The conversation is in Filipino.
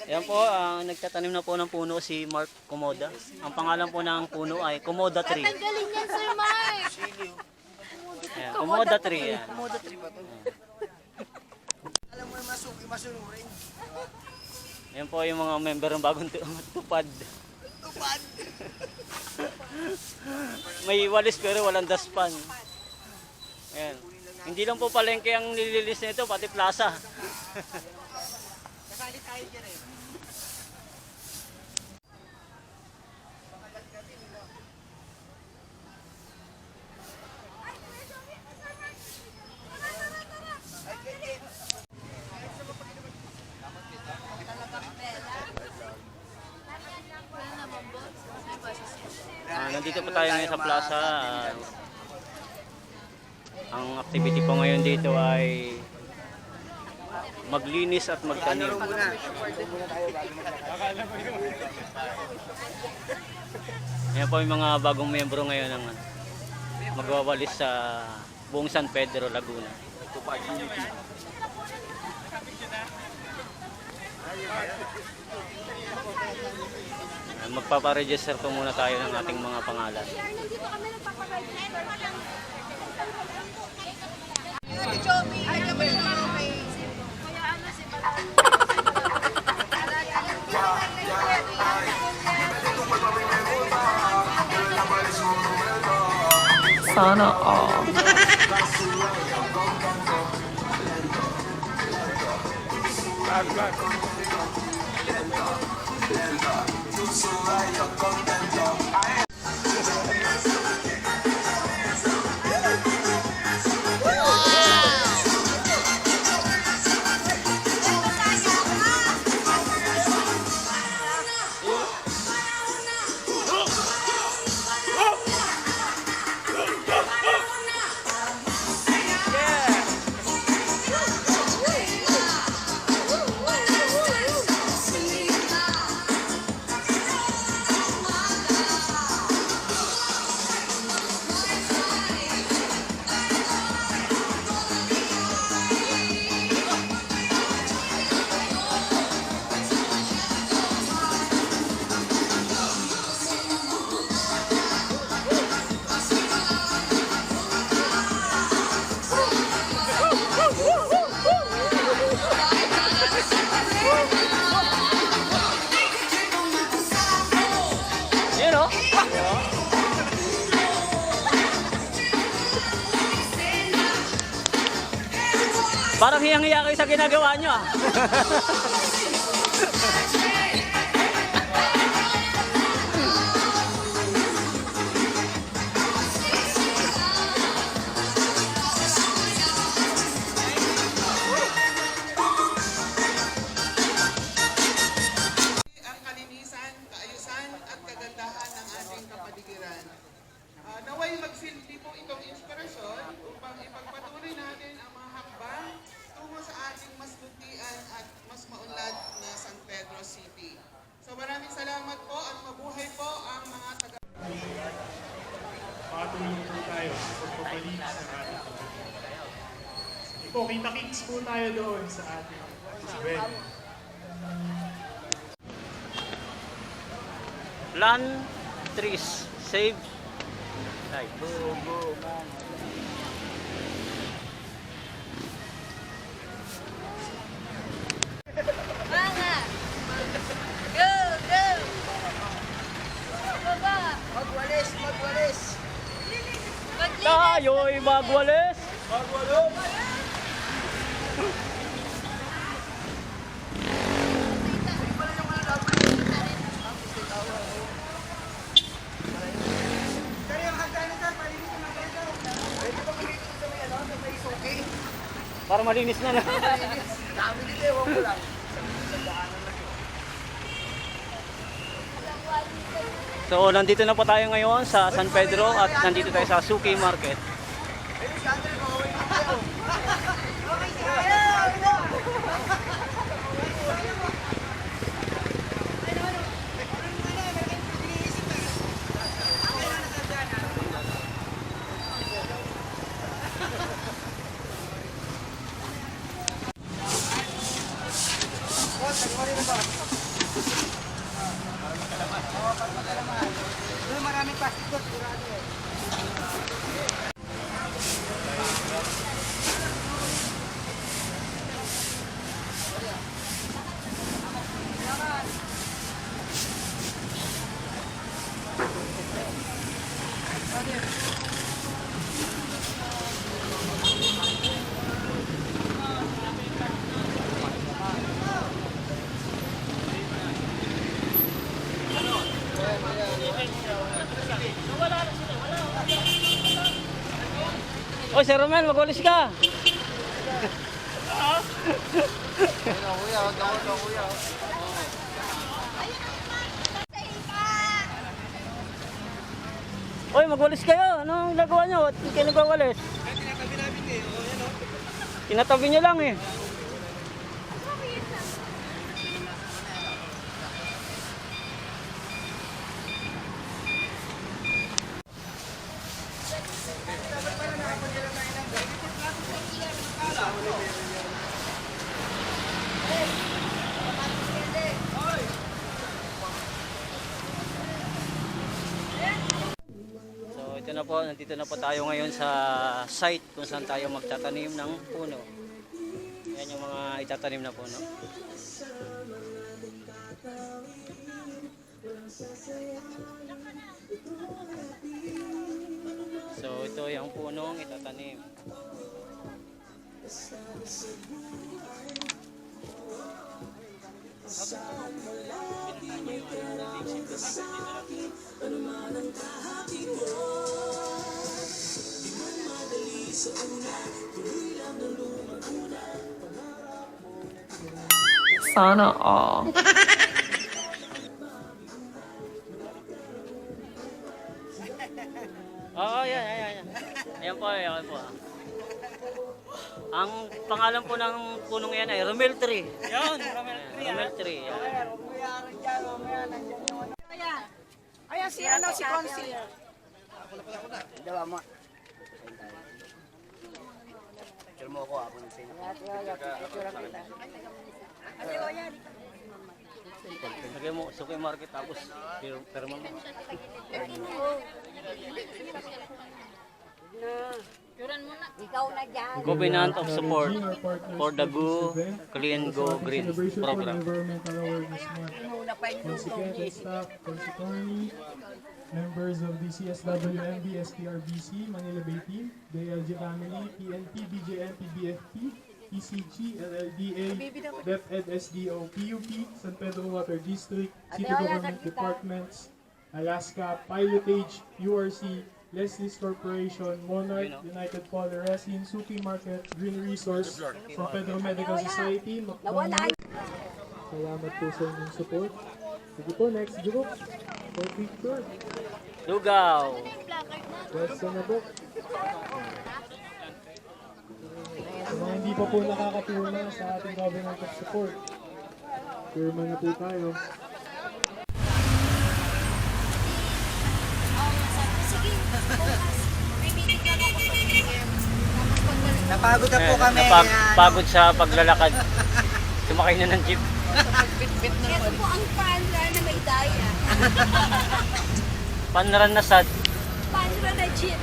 Yan po, nagtatanim na po ng puno si Mark Comoda. Ang pangalan po ng puno ay Comoda Tree. Tanggalin yan, Sir Mark! Ayan, Comoda Tree yan. Komoda tree ba to? Alam mo yung masunurin. Yan po yung mga member ng bagong tupad. Tupad! May walis pero walang daspan. Ayan. Hindi lang po palengke ang nililis nito, pati plaza. Kasali tayo dyan eh. Nandito po tayo ngayon sa plaza. Ang activity po ngayon dito ay maglinis at magtanim. Yan po yung mga bagong miyembro ngayon ng magwawalis sa buong San Pedro, Laguna. Magpaparegister po muna tayo ng ating mga pangalan. Nandito kami nagpaparegister. Kaya ano si Sana all. Parang hiyang-hiya kayo sa ginagawa nyo ah. Ang kalinisan, kaayusan at kagandahan ng ating kapaligiran. Naway magsilbi po itong inspirasyon upang ipagpatuloy natin ang mga hakbang tungo sa ating mas lutian at mas maunlad na San Pedro City. So maraming salamat po at mabuhay po ang mga taga... Patuloy po tayo sa pagpapalinis ng ating pamilya. Sige po, kita-kits po tayo doon sa ating Isabel. Plant trees, save life. Mga! Go! Go! Baba! Magwalis! Magwalis! Tayo'y magwalis! Dari ang hagdan na dyan, malinis na mga ito. Pwede ba malinis sa may ano, sa may suki? Para malinis na na. Dami dito, ewan ko lang. So nandito na po tayo ngayon sa San Pedro at nandito tayo sa Suki Market. Ayun, si Andre, makawin na tayo. Boss, nagmali na ba? namin plastic doon, sigurado eh. Oy, Sir Romel, magwalis ka. Oy, magwalis kayo. Anong nagawa nyo? Ba't kayo nagwawalis? Tinatabi nyo lang eh. So ito na po, nandito na po tayo ngayon sa site kung saan tayo magtatanim ng puno. Yan yung mga itatanim na puno. So ito yung punong itatanim. Sana all. Oo, yan. Ayan po, ayan po. Ang pangalan po ng punong yan ay Romel Tree. Yan, Romel Tree. Yan. Ayan si ano, si Consil. Dawa mo. Picture mo ako, ako nagsin. Lagay mo, suki market tapos perma mo. Ikaw na dyan. Covenant of Support for the Go Clean Go Green program. Environmental Awareness Month. Once again, the staff, Consistory, members of the CSWMB, STRBC, Manila Bay Team, the LG Family, PNP, BJNP, BFP, ECG, LLDA, DepEd, SDO, PUP, San Pedro Water District, City Government Departments, Alaska, Pilotage, URC, Leslie's Corporation, Monarch, United Polar Resin, Suki Market, Green Resource, San Pedro Medical Society, McDonald's. Salamat po sa inyong support. Sige po, next group. For picture. Lugaw. Question na po. Sa mga hindi pa po nakakapirma sa ating Covenant of Support, pirma na po tayo. Napagod na po kami. Napagod sa paglalakad. Sumakay na ng jeep. Ito po ang panran na may daya. Panran na sad. Panran na jeep.